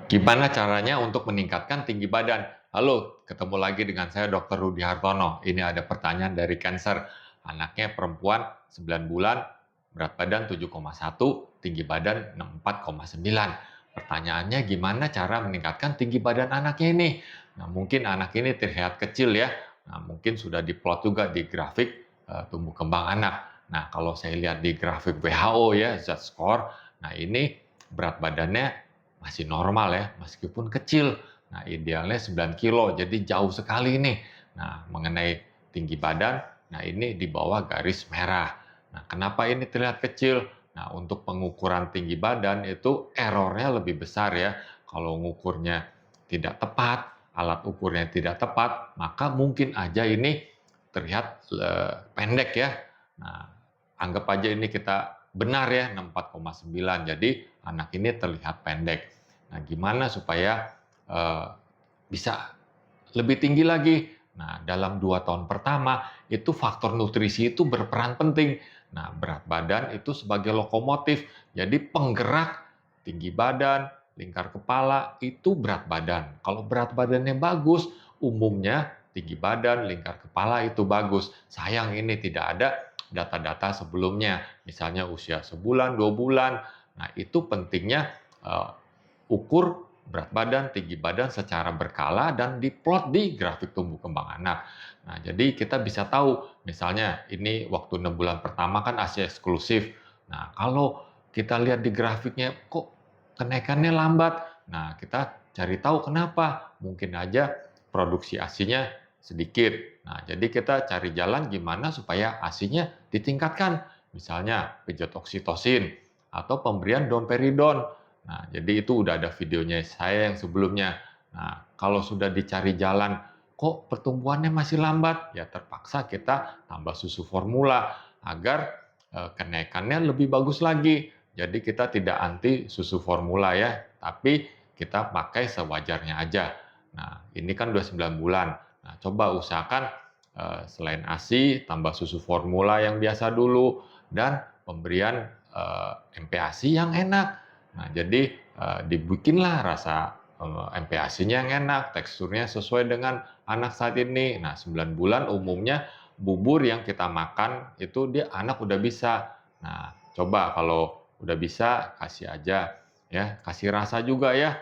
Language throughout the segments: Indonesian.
Gimana caranya untuk meningkatkan tinggi badan? Halo, ketemu lagi dengan saya Dr. Rudi Hartono. Ini ada pertanyaan dari Cancer. Anaknya perempuan 9 bulan, berat badan 7,1, tinggi badan 64,9. Pertanyaannya gimana cara meningkatkan tinggi badan anaknya ini? Nah, mungkin anak ini terlihat kecil ya. Nah, mungkin sudah diplot juga di grafik tumbuh kembang anak. Nah, kalau saya lihat di grafik WHO ya, Z-score, nah ini berat badannya masih normal ya, meskipun kecil. Nah, idealnya 9 kilo, jadi jauh sekali nih. Nah, mengenai tinggi badan, nah ini di bawah garis merah. Nah, kenapa ini terlihat kecil? Nah, untuk pengukuran tinggi badan itu errornya lebih besar ya. Kalau ngukurnya tidak tepat, alat ukurnya tidak tepat, maka mungkin aja ini terlihat pendek ya. Nah, anggap aja ini kita benar ya 64,9. Jadi anak ini terlihat pendek. Nah, gimana supaya bisa lebih tinggi lagi? Nah, dalam 2 tahun pertama itu faktor nutrisi itu berperan penting. Nah, berat badan itu sebagai lokomotif. Jadi penggerak tinggi badan, lingkar kepala itu berat badan. Kalau berat badannya bagus, umumnya tinggi badan, lingkar kepala itu bagus. Sayang ini tidak ada data-data sebelumnya, misalnya usia sebulan, 2 bulan. Nah, itu pentingnya ukur berat badan, tinggi badan secara berkala dan diplot di grafik tumbuh kembang anak. Nah, jadi kita bisa tahu, misalnya ini waktu 6 bulan pertama kan ASI eksklusif. Nah, kalau kita lihat di grafiknya kok kenaikannya lambat. Nah, kita cari tahu kenapa. Mungkin aja produksi ASI-nya sedikit. Nah, jadi kita cari jalan gimana supaya ASI-nya ditingkatkan. Misalnya pijat oksitosin atau pemberian domperidon. Nah, jadi itu udah ada videonya saya yang sebelumnya. Nah, kalau sudah dicari jalan, kok pertumbuhannya masih lambat? Ya terpaksa kita tambah susu formula agar kenaikannya lebih bagus lagi. Jadi kita tidak anti susu formula ya, tapi kita pakai sewajarnya aja. Nah, ini kan udah 9 bulan. Nah, coba usahakan selain ASI, tambah susu formula yang biasa dulu, dan pemberian MPASI yang enak. Nah, jadi dibikinlah rasa MPASI-nya yang enak, teksturnya sesuai dengan anak saat ini. Nah, 9 bulan umumnya bubur yang kita makan itu dia anak udah bisa. Nah, coba kalau udah bisa kasih aja ya, kasih rasa juga ya.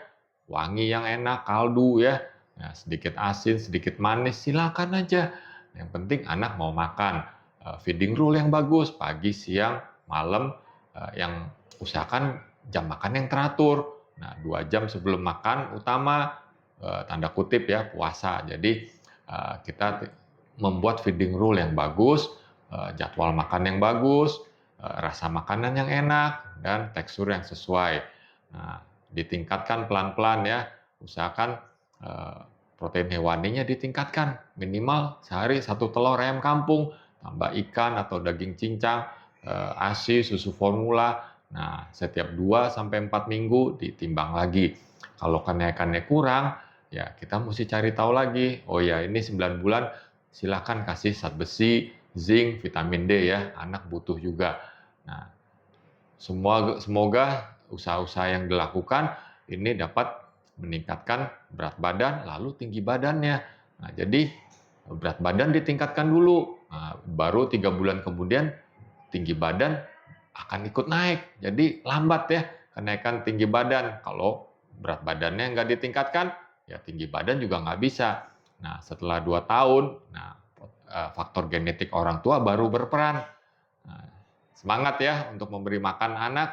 Wangi yang enak, kaldu ya. Nah, sedikit asin, sedikit manis, silakan aja. Yang penting anak mau makan. Feeding rule yang bagus, pagi, siang, malam, yang usahakan jam makan yang teratur. Nah, 2 jam sebelum makan utama, tanda kutip ya, puasa. Jadi, kita membuat feeding rule yang bagus, jadwal makan yang bagus, rasa makanan yang enak, dan tekstur yang sesuai. Nah, ditingkatkan pelan-pelan ya, usahakan protein hewaninya ditingkatkan, minimal sehari 1 telur ayam kampung, tambah ikan atau daging cincang, ASI, susu formula. Nah, setiap 2 sampai 4 minggu ditimbang lagi. Kalau kenaikannya kurang, ya kita mesti cari tahu lagi. Oh ya, ini 9 bulan silakan kasih zat besi, zinc, vitamin D ya, anak butuh juga. Nah, semoga usaha-usaha yang dilakukan ini dapat meningkatkan berat badan lalu tinggi badannya. Nah, jadi berat badan ditingkatkan dulu, nah, baru 3 bulan kemudian tinggi badan akan ikut naik. Jadi lambat ya kenaikan tinggi badan. Kalau berat badannya nggak ditingkatkan, ya tinggi badan juga nggak bisa. Nah, setelah 2 tahun, nah, faktor genetik orang tua baru berperan. Nah, semangat ya untuk memberi makan anak.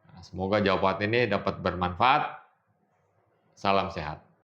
Nah, semoga jawaban ini dapat bermanfaat. Salam sehat.